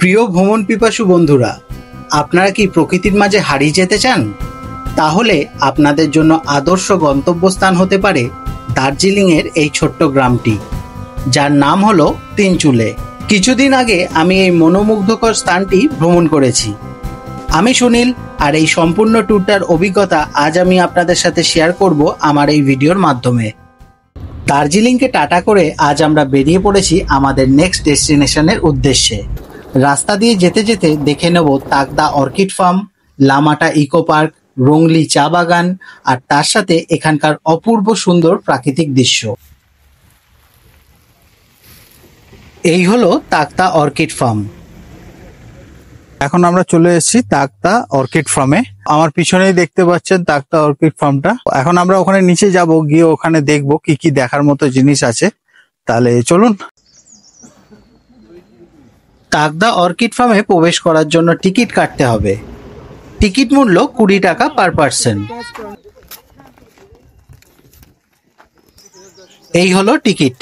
প্রিয় ভ্রমণ পিপাসু বন্ধুরা, আপনারা কি প্রকৃতির মাঝে হারিয়ে যেতে চান? তাহলে আপনাদের জন্য আদর্শ গন্তব্যস্থান হতে পারে দার্জিলিংয়ের এই ছোট্ট গ্রামটি, যার নাম হলো তিনচুলে। কিছুদিন আগে আমি এই মনোমুগ্ধকর স্থানটি ভ্রমণ করেছি। আমি সুনীল, আর এই সম্পূর্ণ ট্যুরটার অভিজ্ঞতা আজ আমি আপনাদের সাথে শেয়ার করব আমার এই ভিডিওর মাধ্যমে। দার্জিলিংকে টাটা করে আজ আমরা বেরিয়ে পড়েছি আমাদের নেক্সট ডেস্টিনেশনের উদ্দেশ্যে। রাস্তা দিয়ে যেতে যেতে দেখে নেব Takdah orchid farm, Lamahatta eco park, Rangli চা বাগান, আর তার সাথে এখানকার অপূর্ব সুন্দর প্রাকৃতিক দৃশ্য। এই হলো তাকদা অর্কিড ফার্ম। এখন আমরা চলে এসেছি তাকদা অর্কিড ফার্মে। আমার পিছনেই দেখতে পাচ্ছেন তাকদা অর্কিড ফার্মটা। এখন আমরা ওখানে নিচে যাব, গিয়ে ওখানে দেখব কি কি দেখার মতো জিনিস আছে। তাহলে চলুন। তাকদা অর্কিড ফার্মে প্রবেশ করার জন্য টিকিট কাটতে হবে। টিকিট মূল্য 20 টাকা পার পার্সন। এই হলো টিকিট।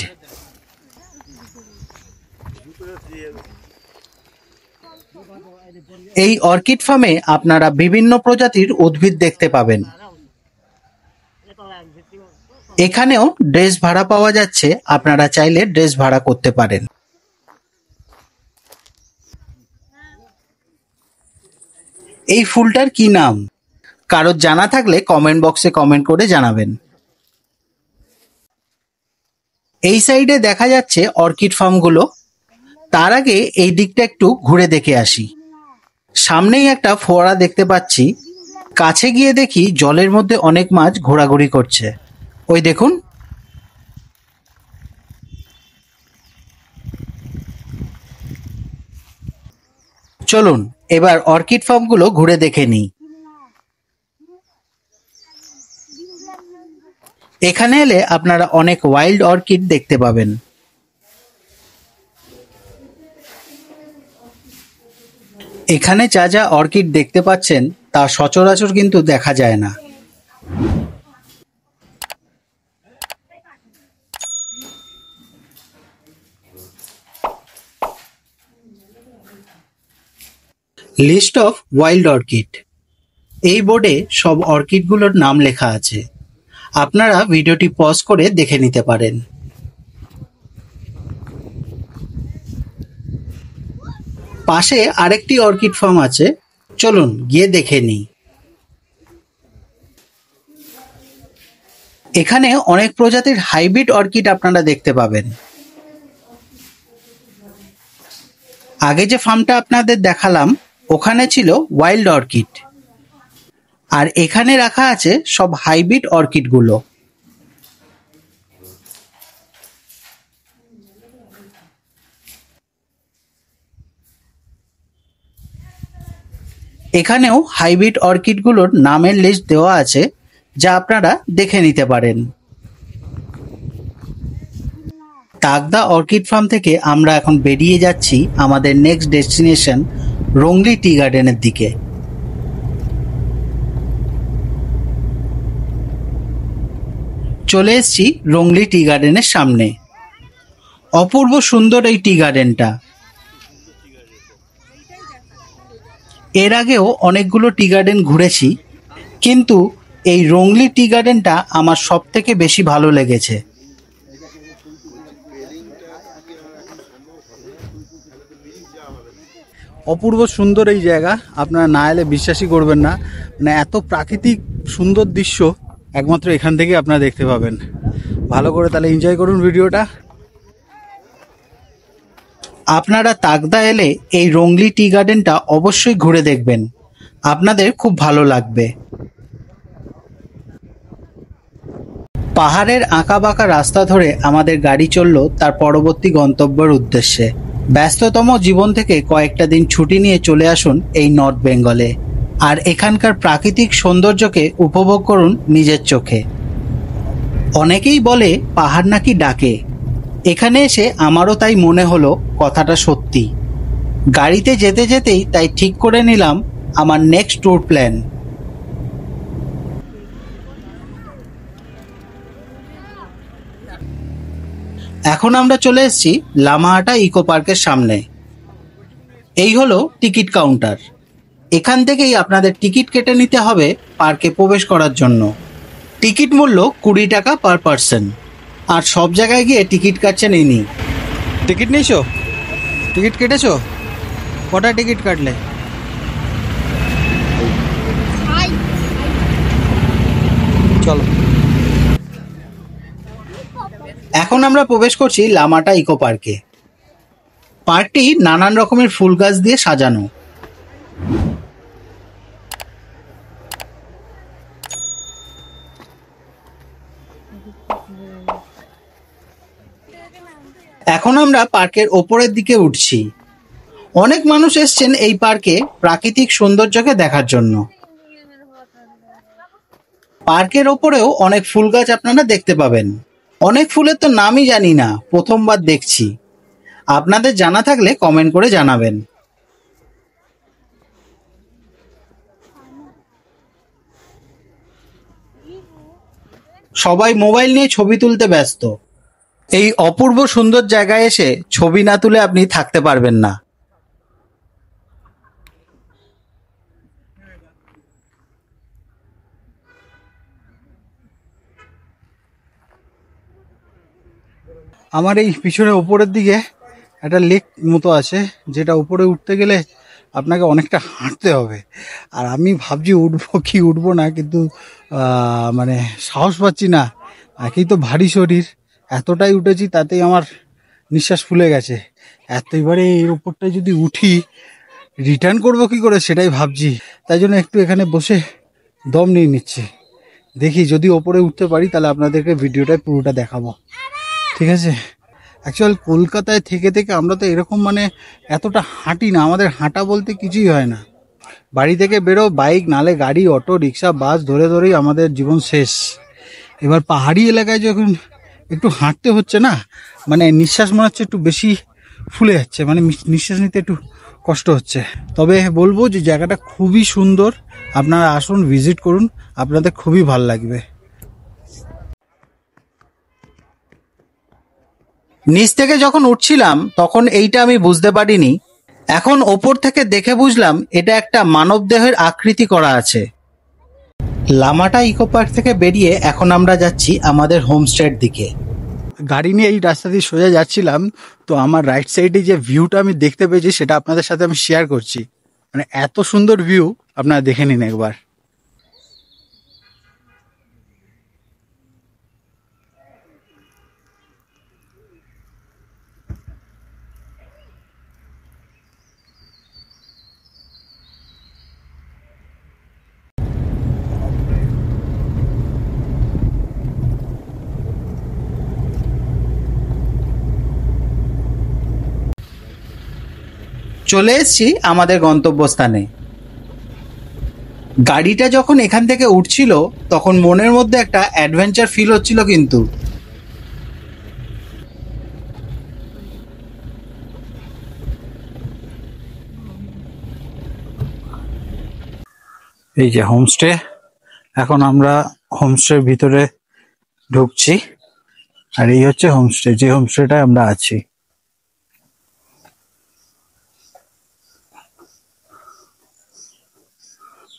এই অর্কিড ফার্মে আপনারা বিভিন্ন প্রজাতির উদ্ভিদ দেখতে পাবেন। এখানেও ড্রেস ভাড়া পাওয়া যাচ্ছে, আপনারা চাইলে ড্রেস ভাড়া করতে পারেন। এই ফুলটার কি নাম কারোর জানা থাকলে কমেন্ট বক্সে কমেন্ট করে জানাবেন। এই সাইডে দেখা যাচ্ছে অর্কিড ফার্মগুলো। তার আগে এই দিকটা একটু ঘুরে দেখে আসি। সামনেই একটা ফোয়ারা দেখতে পাচ্ছি। কাছে গিয়ে দেখি জলের মধ্যে অনেক মাছ ঘোরাঘুরি করছে। ওই দেখুন। চলুন এবার অর্কিড ফার্মগুলো ঘুরে দেখে নিই। এখানে এলে আপনারা অনেক ওয়াইল্ড অর্কিড দেখতে পাবেন। এখানে যা যা অর্কিড দেখতে পাচ্ছেন তা সচরাচর কিন্তু দেখা যায় না। List of wild orchid. এই বোর্ডে সব অর্কিডগুলোর নাম লেখা আছে। আপনারা ভিডিওটি পজ করে দেখে নিতে পারেন। পাশে আরেকটি অর্কিড ফার্ম আছে, চলুন গিয়ে দেখে নিই। এখানে অনেক প্রজাতির হাইব্রিড অর্কিড আপনারা দেখতে পাবেন। আগে যে ফার্মটা আপনাদের দেখালাম ওখানে ছিল ওয়াইল্ড অর্কিড, আর এখানে রাখা আছে সব হাইব্রিড অর্কিডগুলো। এখানেও হাইব্রিড অর্কিডগুলোর নামের লিস্ট দেওয়া আছে, যা আপনারা দেখে নিতে পারেন। তাকদা অর্কিড ফার্ম থেকে আমরা এখন বেরিয়ে যাচ্ছি আমাদের নেক্সট ডেস্টিনেশন রংলি টি গার্ডেনের দিকে। চলে এসেছি রংলি টি গার্ডেনের সামনে। অপূর্ব সুন্দর এই টি গার্ডেনটা। এর আগেও অনেকগুলো টি গার্ডেন ঘুরেছি, কিন্তু এই রংলি টি গার্ডেনটা আমার সব থেকে বেশি ভালো লেগেছে। অপূর্ব সুন্দর এই জায়গা, আপনারা না এলে বিশ্বাসই করবেন না। মানে এত প্রাকৃতিক সুন্দর দৃশ্য একমাত্র এখান থেকে আপনারা দেখতে পাবেন। ভালো করে তাহলে এনজয় করুন ভিডিওটা। আপনারা তাকদা এলে এই রংলি টি গার্ডেনটা অবশ্যই ঘুরে দেখবেন, আপনাদের খুব ভালো লাগবে। পাহাড়ের আঁকাবাঁকা রাস্তা ধরে আমাদের গাড়ি চলল তার পরবর্তী গন্তব্যের উদ্দেশ্যে। ব্যস্ততম জীবন থেকে কয়েকটা দিন ছুটি নিয়ে চলে আসুন এই নর্থ বেঙ্গলে, আর এখানকার প্রাকৃতিক সৌন্দর্যকে উপভোগ করুন নিজের চোখে। অনেকেই বলে পাহাড় নাকি ডাকে। এখানে এসে আমারও তাই মনে হলো কথাটা সত্যি। গাড়িতে যেতে যেতেই তাই ঠিক করে নিলাম আমার নেক্সট ট্যুর প্ল্যান। এখন আমরা চলে এসেছি লামাহাটা ইকো পার্কের সামনে। এই হলো টিকিট কাউন্টার। এখান থেকেই আপনাদের টিকিট কেটে নিতে হবে পার্কে প্রবেশ করার জন্য। টিকিট মূল্য 20 টাকা পার পার্সন। আর সব জায়গায় গিয়ে টিকিট কাটছেন ইনি। টিকিট নিয়েছো? টিকিট কেটেছো? কটা টিকিট কাটলে? চলো, এখন আমরা প্রবেশ করছি লামাটা ইকো পার্কে। পার্কটি নানান রকমের ফুল গাছ দিয়ে সাজানো। এখন আমরা পার্কের ওপরের দিকে উঠছি। অনেক মানুষ এসছেন এই পার্কে প্রাকৃতিক সৌন্দর্যকে দেখার জন্য। পার্কের ওপরেও অনেক ফুল গাছ আপনারা দেখতে পাবেন। অনেক ফুলের তো নামই জানি না, প্রথমবার দেখছি। আপনাদের জানা থাকলে কমেন্ট করে জানাবেন। সবাই মোবাইল নিয়ে ছবি তুলতে ব্যস্ত। এই অপূর্ব সুন্দর জায়গায় এসে ছবি না তুলে আপনি থাকতে পারবেন না। আমার এই পিছনে ওপরের দিকে একটা লেক মতো আছে, যেটা উপরে উঠতে গেলে আপনাকে অনেকটা হাঁটতে হবে। আর আমি ভাবছি উঠবো কি উঠবো না, কিন্তু মানে সাহস পাচ্ছি না। একই তো ভারী শরীর, এতটাই উঠেছি তাতেই আমার নিঃশ্বাস ফুলে গেছে। এবারে এর উপরটায় যদি উঠি রিটার্ন করবো কি করে সেটাই ভাবছি। তাই জন্য একটু এখানে বসে দম নিয়ে নিচ্ছি। দেখি যদি ওপরে উঠতে পারি তাহলে আপনাদেরকে ভিডিওটায় পুরোটা দেখাবো, ঠিক আছে? অ্যাকচুয়াল কলকাতায় থেকে থেকে আমরা তো এরকম মানে এতটা হাঁটি না, আমাদের হাঁটা বলতে কিছুই হয় না। বাড়ি থেকে বেরো বাইক নালে গাড়ি অটো রিক্সা বাস ধরে ধরেই আমাদের জীবন শেষ। এবার পাহাড়ি এলাকায় যখন একটু হাঁটতে হচ্ছে না, মানে নিঃশ্বাস মনে হচ্ছে একটু বেশি ফুলে যাচ্ছে, মানে নিঃশ্বাস নিতে একটু কষ্ট হচ্ছে। তবে বলবো যে জায়গাটা খুবই সুন্দর, আপনারা আসুন ভিজিট করুন, আপনাদের খুবই ভালো লাগবে। নিচ থেকে যখন উঠছিলাম তখন এইটা আমি বুঝতে পারিনি। এখন ওপর থেকে দেখে বুঝলাম এটা একটা মানব দেহের আকৃতি করা আছে। লামাটা ইকো পার্ক থেকে বেরিয়ে এখন আমরা যাচ্ছি আমাদের হোমস্টের দিকে। গাড়ি নিয়ে এই রাস্তা দিয়ে সোজা যাচ্ছিলাম, তো আমার রাইট সাইডে যে ভিউটা আমি দেখতে পেয়েছি সেটা আপনাদের সাথে আমি শেয়ার করছি। মানে এত সুন্দর ভিউ, আপনারা দেখে নিন একবার। চলে এসেছি আমাদের গন্তব্যস্থানে। গাড়িটা যখন এখান থেকে উঠছিল তখন মনের মধ্যে একটা অ্যাডভেঞ্চার ফিল হচ্ছিল। কিন্তু এই যে হোমস্টে, এখন আমরা হোমস্টের ভিতরে ঢুকছি। আর এই হচ্ছে হোমস্টে, যে হোমস্টেটায় আমরা আছি।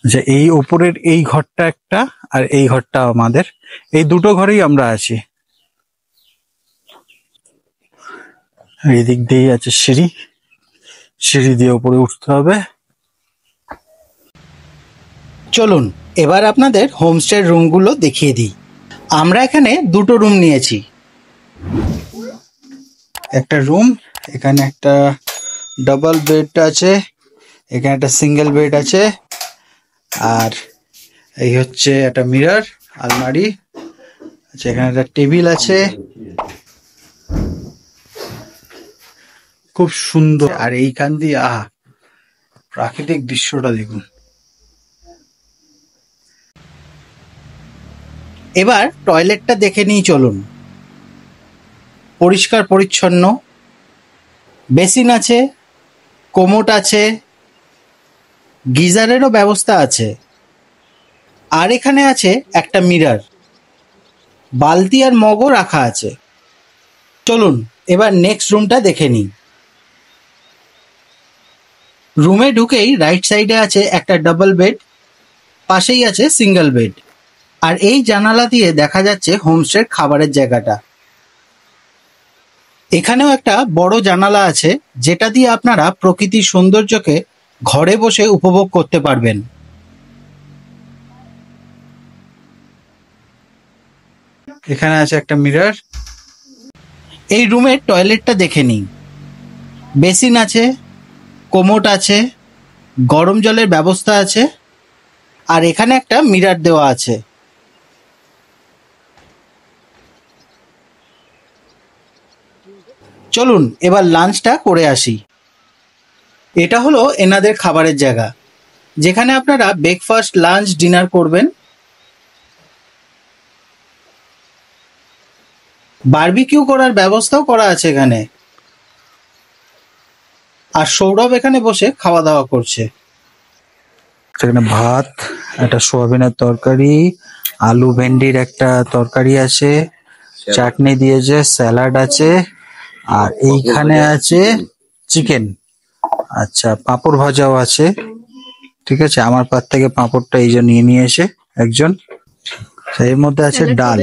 আচ্ছা, এই ওপরের এই ঘরটা একটা, আর এই ঘরটা আমাদের। এই দুটো ঘরেই আমরা আছি। এই দিক দিয়েই আছে সিঁড়ি, সিঁড়ি দিয়ে ওপরে উঠতে হবে। চলুন এবার আপনাদের হোমস্টের রুমগুলো দেখিয়ে দিই। আমরা এখানে দুটো রুম নিয়েছি। একটা রুম, এখানে একটা ডাবল বেড আছে, এখানে একটা সিঙ্গেল বেড আছে, আর এই হচ্ছে একটা মিরর আলমারি। আচ্ছা, এখানে একটা টেবিল আছে, খুব সুন্দর। আর এইখান দিয়ে প্রাকৃতিক দৃশ্যটা দেখুন। এবার টয়লেটটা দেখে নিই চলুন। পরিষ্কার পরিচ্ছন্ন, বেসিন আছে, কোমোট আছে, গিজারেরও ব্যবস্থা আছে। আর এখানে আছে একটা মিরর, বালতি আর মগও রাখা আছে। চলুন এবার নেক্সট রুমটা দেখে নিই। রুমে ঢুকেই রাইট সাইডে আছে একটা ডাবল বেড, পাশেই আছে সিঙ্গেল বেড। আর এই জানালা দিয়ে দেখা যাচ্ছে হোমস্টের খাবারের জায়গাটা। এখানেও একটা বড় জানালা আছে, যেটা দিয়ে আপনারা প্রকৃতির সৌন্দর্যকে ঘরে বসে উপভোগ করতে পারবেন। এখানে আছে একটা মিরর। এই রুমের টয়লেটটা দেখে নিন। বেসিন আছে, কোমোড আছে, গরম জলের ব্যবস্থা আছে, আর এখানে একটা মিরর দেওয়া আছে। চলুন এবার লাঞ্চটা করে আসি। এটা হলো এনাদের খাবারের জায়গা, যেখানে আপনারা ব্রেকফাস্ট, লাঞ্চ, ডিনার করবেন। বারবিকিউ করার ব্যবস্থাও করা আছে এখানে। আর সৌরভ এখানে বসে খাওয়া দাওয়া করছে। সেখানে ভাত, একটা সোয়াবিনের তরকারি, আলু ভেন্ডির একটা তরকারি আছে, চাটনি দিয়েছে, স্যালাড আছে, আর এইখানে আছে চিকেন। আচ্ছা, পাঁপড় ভাজাও আছে। ঠিক আছে, আমার পার থেকে পাঁপড়টা এই যে নিয়ে এসে একজন। এর মধ্যে আছে ডাল।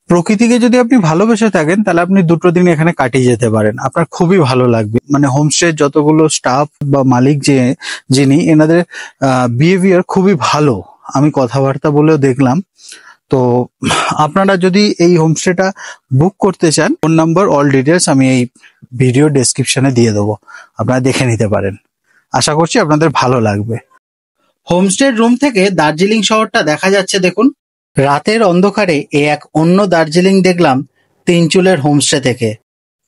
প্রকৃতিকে যদি আপনি ভালোবেসে থাকেন তাহলে আপনি 2টো দিন এখানে কাটিয়ে যেতে পারেন, আপনার খুবই ভালো লাগবে। মানে হোমস্টে যতগুলো স্টাফ বা মালিক যিনি এনাদের বিহেভিয়ার খুবই ভালো, আমি কথাবার্তা বলেও দেখলাম। তো আপনারা যদি এই হোমস্টেটা বুক করতে চান, ফোন নাম্বার, অল ডিটেলস আমি এই ভিডিও ডেসক্রিপশনে দিয়ে দেবো, আপনারা দেখে নিতে পারেন। আশা করছি আপনাদের ভালো লাগবে। হোমস্টের রুম থেকে দার্জিলিং শহরটা দেখা যাচ্ছে দেখুন। রাতের অন্ধকারে এক অন্য দার্জিলিং দেখলাম তিনচুলের হোমস্টে থেকে।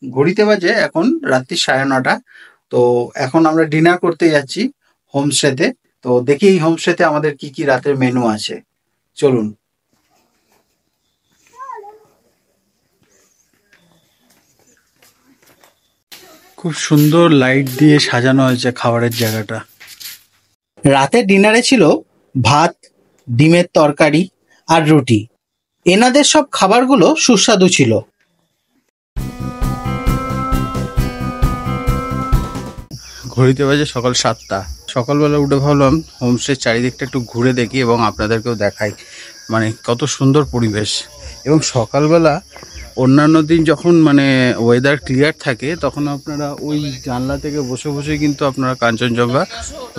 ঘড়িতে বাজে এখন রাত্রি 9:30। তো এখন আমরা ডিনার করতে যাচ্ছি হোমস্টেতে। তো দেখি এই হোমস্টেতে আমাদের কি কি রাতের মেনু আছে, চলুন। খুব সুন্দর লাইট দিয়ে সাজানো হয়েছে খাবারের জায়গাটা। রাতের ডিনারে ছিল ভাত, ডিমের তরকারি আর রুটি। এনাদের সব খাবারগুলো সুস্বাদু ছিল। ঘড়িতে বাজে সকাল 7টা। সকালবেলা উঠে ভাবলাম হোমস্টের চারিদিকটা একটু ঘুরে দেখি এবং আপনাদেরকেও দেখাই, মানে কত সুন্দর পরিবেশ। এবং সকালবেলা অন্যান্য দিন যখন মানে ওয়েদার ক্লিয়ার থাকে তখন আপনারা ওই জানলা থেকে বসে বসে কিন্তু আপনারা কাঞ্চনজঙ্ঘা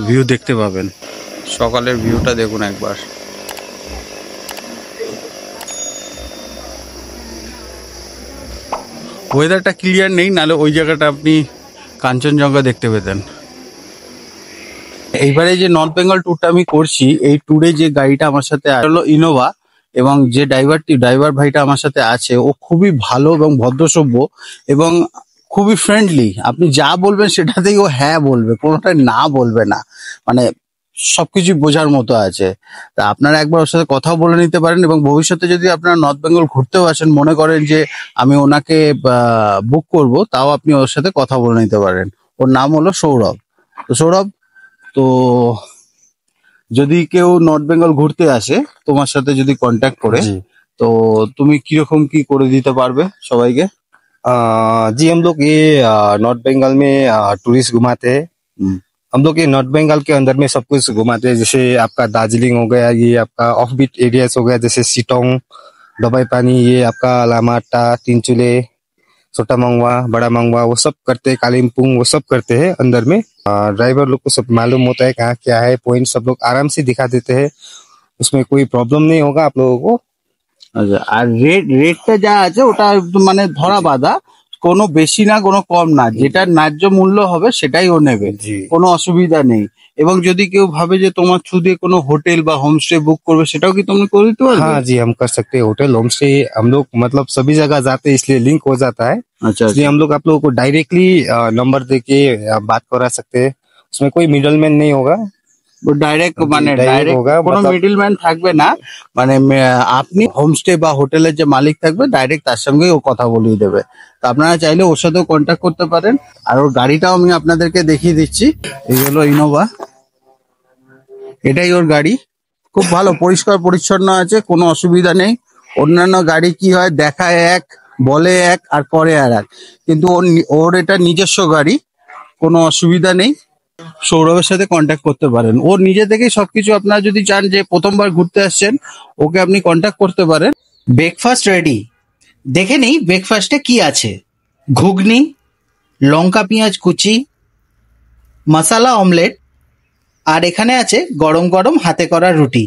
ভিউ দেখতে পাবেন। সকালের ভিউটা দেখুন একবার। ওয়েদারটা ক্লিয়ার নেই, নাহলে ওই জায়গাটা আপনি কাঞ্চনজঙ্ঘা দেখতে পেতেন। এইবারে যে নর্থ বেঙ্গল ট্যুরটা আমি করছি, এই ট্যুরে যে গাড়িটা আমার সাথে হলো ইনোভা, এবং যে ড্রাইভার ভাইটা আমার সাথে আছে ও খুবই ভালো এবং ভদ্রসভ্য এবং খুবই ফ্রেন্ডলি। আপনি যা বলবেন সেটাতেই ও হ্যাঁ বলবে, কোনোটাই না বলবে না, মানে সবকিছু বোঝার মতো আছে। তা আপনারা একবার ওর সাথে কথাও বলে নিতে পারেন, এবং ভবিষ্যতে যদি আপনারা নর্থ বেঙ্গল ঘুরতেও আসেন, মনে করেন যে আমি ওনাকে বুক করব, তাও আপনি ওর সাথে কথা বলে নিতে পারেন। ওর নাম হলো সৌরভ। তো সৌরভ, তো যদি কেউ নর্থ বেঙ্গল ঘুরতে আসে তোমার সাথে যদি কন্ট্যাক্ট করে, তো তুমি কিরকম কি করে দিতে পারবে সবাইকে? जी हम लोग ये नॉर्थ बंगाल में टूरिस्ट घुमाते हैं। हम लोग ये नॉर्थ बंगाल के अंदर में सब कुछ घुमाते हैं, जैसे आपका दार्जिलिंग हो गया, ये आपका ऑफ बीट एरियाज हो गया, जैसे सिटोंग, दवाई पानी, ये आपका लामाटा, तीनचुले, छोटा मंगवा, बड़ा मंगवा, वो सब करते हैं। कालिम्पोंग वो सब करते हैं अंदर में। ड्राइवर लोग को सब मालूम होता है कहाँ क्या है, पॉइंट सब लोग आराम से दिखा देते हैं, उसमें कोई प्रॉब्लम नहीं होगा आप लोगों को। আচ্ছা, আর রেটটা যা আছে ওটা একদম মানে ধরা বাঁধা, কোনো বেশি না কোনো কম না, যেটা ন্যায্য মূল্য হবে সেটাই ও নেবে, কোনো অসুবিধা নেই। এবং যদি কেউ ভাবে যে তোমার থ্রু দিয়ে কোনো হোটেল বা হোমস্টে বুক করবে, সেটাও কি তুমি করে দিতে পারবে? हाँ जी, हम कर सकते हैं होटल होम स्टे। हम लोग मतलब सभी जगह जाते हैं, इसलिए लिंक हो जाता है। अच्छा, इसलिए हम लोग आप लोगों को डायरेक्टली नंबर देके बात करा सकते हैं, उसमें कोई मिडल मैन नहीं होगा। ডাইরেক্ট মানে ডাইরেক্ট होगा, কোনো मतलब মিডলম্যান থাকবে না, মানে আপনি হোমস্টে বা হোটেলের যে মালিক থাকবে ডাইরেক্ট তার সঙ্গেই ও কথা বলিয়ে দেবে। তো আপনারা চাইলে ওর সাথেও কন্ট্যাক্ট করতে পারেন। আর ওর গাড়িটাও আমি আপনাদেরকে দেখিয়ে দিচ্ছি। এই হলো ইনোভা, এটাই ওর গাড়ি। খুব ভালো, পরিষ্কার পরিচ্ছন্ন আছে, কোনো অসুবিধা নেই। অন্যান্য গাড়ি কি হয়, দেখায় এক, বলে এক, আর করে আর এক, কিন্তু ওর এটা নিজস্ব গাড়ি, কোনো অসুবিধা নেই। সৌরভের সাথে কন্ট্যাক্ট করতে পারেন। ওর নিজে থেকেই সবকিছু, আপনারা যদি চান যে প্রথমবার ঘুরতে আসছেন, ওকে আপনি কন্ট্যাক্ট করতে পারেন। Breakfast ready. দেখে নিই ব্রেকফাস্টে কি আছে। ঘুগনি, লঙ্কা পেঁয়াজ কুচি, মশালা অমলেট, আর এখানে আছে গরম গরম হাতে করা রুটি।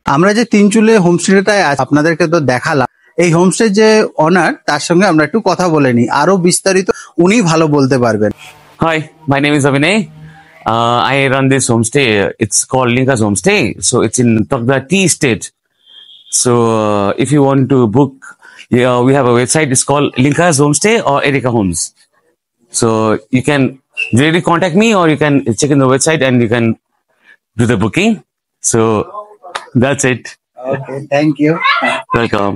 আমরা যে তিনচুলে হোমস্টেটায় আছি আপনাদেরকে তো দেখালাম। এই হোমস্টে যে অনার, তার সঙ্গে আমরা একটু কথা বলে নিই, আরো বিস্তারিত উনি ভালো বলতে পারবেন। Hi, my name is Abhinay. I run this homestay. It's called Linka's Homestay. So it's in Tokda Tea Estate. So if you want to book, we have a website. It's called Linka's Homestay or Erika Homes. So you can directly contact me, or you can check in the website and you can do the booking. So that's it. Okay, thank you. Welcome.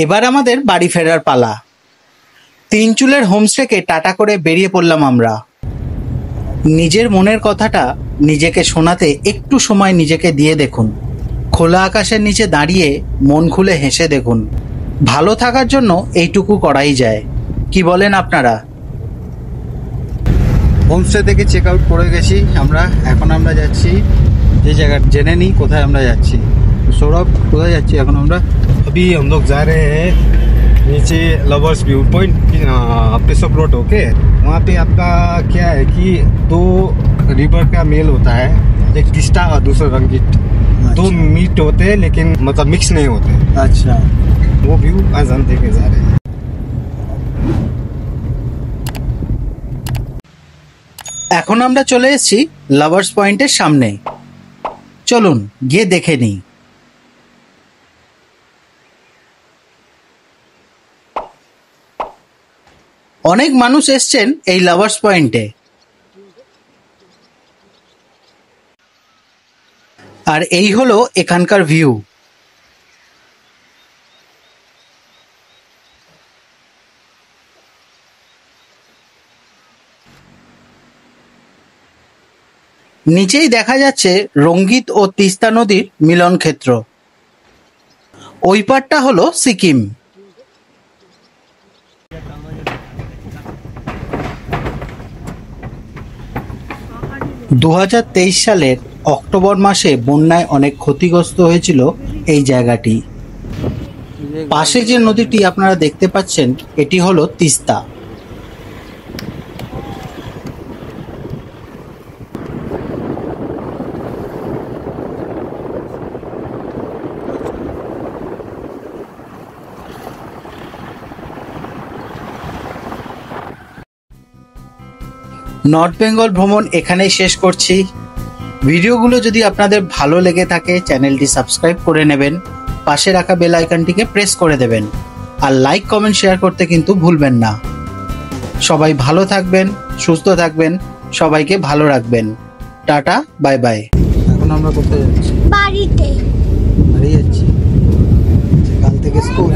এবার আমাদের বাড়ি ফেরার পালা। তিনচুলের হোমস্টেকে tata করে বেরিয়ে পড়লাম আমরা। নিজের মনের কথাটা নিজেকে শোনাতে একটু সময় নিজেকে দিয়ে দেখুন। খোলা আকাশের নিচে দাঁড়িয়ে মন খুলে হেসে দেখুন। ভালো থাকার জন্য এইটুকু করাই যায়। কি বলেন আপনারা? হোমস্টে থেকে চেক আউট করে গেছি আমরা। এখন আমরা যাচ্ছি যে জায়গা, জেনে নিই কোথায় আমরা যাচ্ছি। সৌরভ, কোথায় যাচ্ছি এখন আমরা? अभी हम लोग जा रहे हैं नीचे लवर्स व्यू पॉइंट पिसो प्लॉट होके। वहाँ पे आपका क्या है कि दो रिवर का मेल होता है, एक तिस्ता और दूसरा रंगीत। दो मीट होते हैं लेकिन मतलब मिक्स नहीं होते। अच्छा, वो व्यू आज हम देखे जा रहे हैं। এখন আমরা চলে এসেছি লাভার্স পয়েন্টের সামনে। চলুন গিয়ে দেখে নিই। অনেক মানুষ এসছেন এই লাভার্স পয়েন্টে, আর এই হলো এখানকার ভিউ। নিচেই দেখা যাচ্ছে রঙ্গিত ও তিস্তা নদীর মিলন ক্ষেত্র। ওই পারটা হলো সিকিম। 2023 সালের অক্টোবর মাসে বন্যায় অনেক ক্ষতিগ্রস্ত হয়েছিল এই জায়গাটি। পাশে যে নদীটি আপনারা দেখতে পাচ্ছেন, এটি হলো তিস্তা। নর্থ বেঙ্গল ভ্রমণ এখানেই শেষ করছি। ভিডিওগুলো যদি আপনাদের ভালো লেগে থাকে, চ্যানেলটি সাবস্ক্রাইব করে নেবেন, পাশে রাখা বেল আইকনটিকে প্রেস করে দেবেন, আর লাইক কমেন্ট শেয়ার করতে কিন্তু ভুলবেন না। সবাই ভালো থাকবেন, সুস্থ থাকবেন, সবাইকে ভালো রাখবেন। Tata, bye bye. এখন আমরা কোথায় যাচ্ছি? বাড়িতে। বাড়ি যাচ্ছি, কাল থেকে স্কুল।